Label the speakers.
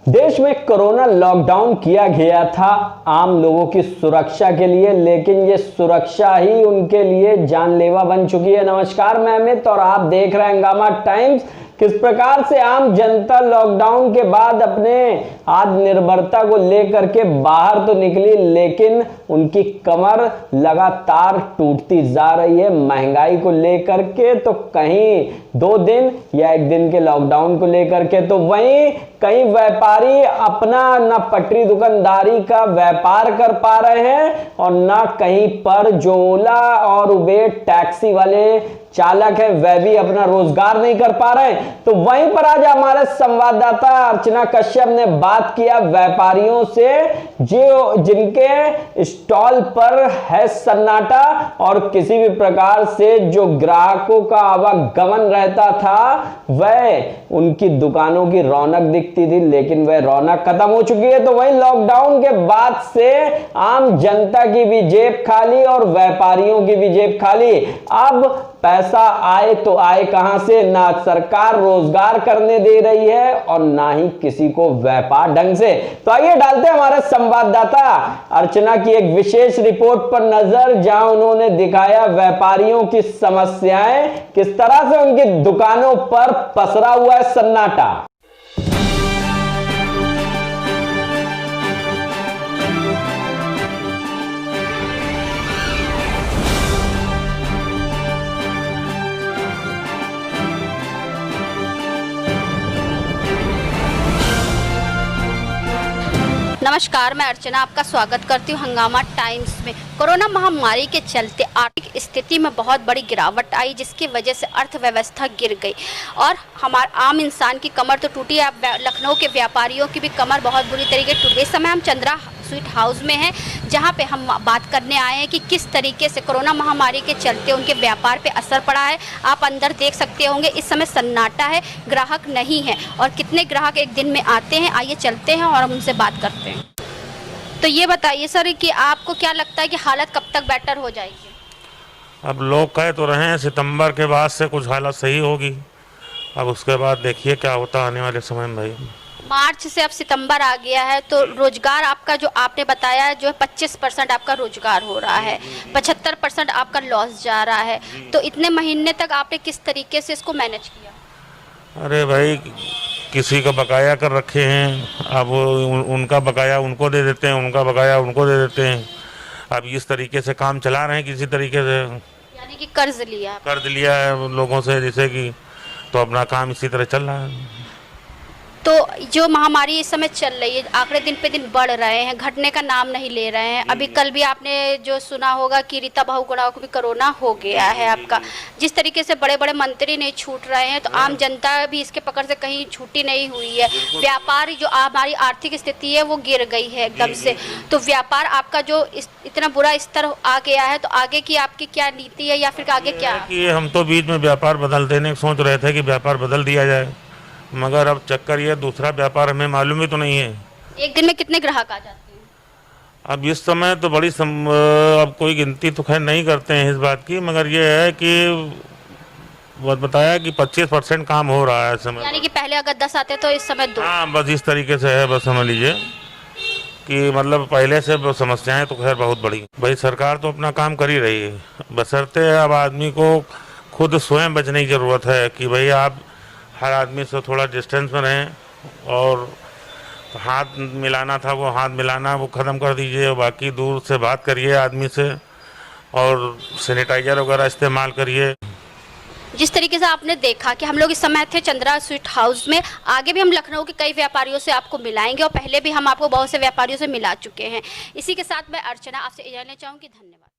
Speaker 1: देश में corona lockdown किया गया था आम लोगों की सुरक्षा के लिए, लेकिन ये सुरक्षा ही उनके लिए जानलेवा बन चुकी है। नमस्कार, मैं अमित और आप देख रहे हैं हंगामा टाइम्स। किस प्रकार से आम जनता लॉकडाउन के बाद अपने आत्मनिर्भरता को लेकर के बाहर तो निकली, लेकिन उनकी कमर लगातार टूटती जा रही है। महंगाई को लेकर के तो कहीं 2 दिन या 1 दिन के लॉकडाउन को लेकर के, तो वहीं कई व्यापारी अपना ना पटरी दुकानदारी का व्यापार कर पा रहे हैं और ना कहीं पर जो ओला और उबेर टैक्सी वाले चालक है वह भी अपना रोजगार नहीं कर पा रहे हैं। तो वहीं पर आज हमारे संवाददाता अर्चना कश्यप ने बात किया व्यापारियों से जो जिनके स्टॉल पर है सन्नाटा और किसी भी प्रकार से जो ग्राहकों का आवागमन रहता था वह उनकी दुकानों की रौनक दिखती थी, लेकिन वह रौनक खत्म हो चुकी है। तो वहीं लॉकडाउन के बाद से आम जनता की भी जेब खाली और व्यापारियों की भी जेब खाली। अब पैसा आए तो आए कहां से? ना सरकार रोजगार करने दे रही है और ना ही किसी को व्यापार ढंग से। तो आइए डालते हैं हमारे संवाददाता अर्चना की एक विशेष रिपोर्ट पर नजर, जहां उन्होंने दिखाया व्यापारियों की समस्याएं, किस तरह से उनकी दुकानों पर पसरा हुआ है सन्नाटा।
Speaker 2: नमस्कार, मैं अर्चना आपका स्वागत करती हूँ हंगामा टाइम्स में। कोरोना महामारी के चलते आर्थिक स्थिति में बहुत बड़ी गिरावट आई, जिसकी वजह से अर्थव्यवस्था गिर गई और हमारा आम इंसान की कमर तो टूटी। अब लखनऊ के व्यापारियों की भी कमर बहुत बुरी तरीके टूट गई। इस समय हम चंद्रा स्वीट हाउस में हैं, जहां पे हम बात करने आए हैं कि किस तरीके से कोरोना महामारी के चलते उनके व्यापार पे असर पड़ा है। आप अंदर देख सकते होंगे, इस समय सन्नाटा है, ग्राहक नहीं है। और कितने ग्राहक एक दिन में आते हैं, आइए चलते हैं और हम उनसे बात करते हैं। तो ये बताइए सर कि आपको क्या लगता है कि हालत कब तक बेटर हो जाएगी?
Speaker 3: अब लोग कह तो रहे हैं सितंबर के बाद से कुछ हालत सही होगी। अब उसके बाद देखिए क्या होता आने वाले समय में। भाई
Speaker 2: मार्च से अब सितंबर आ गया है, तो रोजगार आपका जो आपने बताया जो 25% आपका रोजगार हो रहा है, 75% आपका लॉस जा रहा है। तो इतने महीने तक आपने किस तरीके से इसको मैनेज किया?
Speaker 3: अरे भाई, किसी का बकाया कर रखे हैं, अब उनका बकाया उनको दे देते हैं, उनका बकाया उनको दे देते हैं। अब इस तरीके से काम चला रहे हैं किसी तरीके से।
Speaker 2: यानी कि कर्ज लिया
Speaker 3: है लोगों से, जैसे कि, तो अपना काम इसी तरह चल रहा है।
Speaker 2: तो जो महामारी इस समय चल रही है, आंकड़े दिन पे दिन बढ़ रहे हैं, घटने का नाम नहीं ले रहे हैं। अभी कल भी आपने जो सुना होगा कि रीता बहुगुणा को भी कोरोना हो गया है आपका। जिस तरीके से बड़े बड़े मंत्री नहीं छूट रहे हैं, तो आम जनता भी इसके पकड़ से कहीं छूटी नहीं हुई है। व्यापार जो हमारी आर्थिक स्थिति है वो गिर गई है एकदम से। तो व्यापार आपका जो इतना बुरा स्तर आ गया है, तो आगे की आपकी क्या नीति है या फिर आगे क्या?
Speaker 3: कि हम तो बीच में व्यापार बदल देने सोच रहे थे कि व्यापार बदल दिया जाए, मगर अब चक्कर ये दूसरा व्यापार हमें मालूम ही तो नहीं है।
Speaker 2: एक दिन में कितने ग्राहक आ जाते हैं?
Speaker 3: अब इस समय तो अब कोई गिनती तो खैर नहीं करते हैं इस बात की, मगर ये है कि बताया कि 25% काम हो रहा है इस समय।
Speaker 2: यानी कि पहले अगर 10 आते तो इस समय 2।
Speaker 3: हाँ, बस इस तरीके से है। बस समझ लीजिए कि मतलब पहले से समस्याएं तो खैर बहुत बड़ी। भाई सरकार तो अपना काम कर ही रही है, बशर्ते अब आदमी को खुद स्वयं बचने की ज़रूरत है कि भाई आप हर आदमी से थोड़ा डिस्टेंस में रहें और हाथ मिलाना था वो हाथ मिलाना वो ख़त्म कर दीजिए। बाकी दूर से बात करिए आदमी से और सैनिटाइजर वगैरह इस्तेमाल करिए।
Speaker 2: जिस तरीके से आपने देखा कि हम लोग इस समय थे चंद्रा स्वीट हाउस में, आगे भी हम लखनऊ के कई व्यापारियों से आपको मिलाएंगे और पहले भी हम आपको बहुत से व्यापारियों से मिला चुके हैं। इसी के साथ मैं अर्चना आपसे इजाज़त चाहूँगी। धन्यवाद।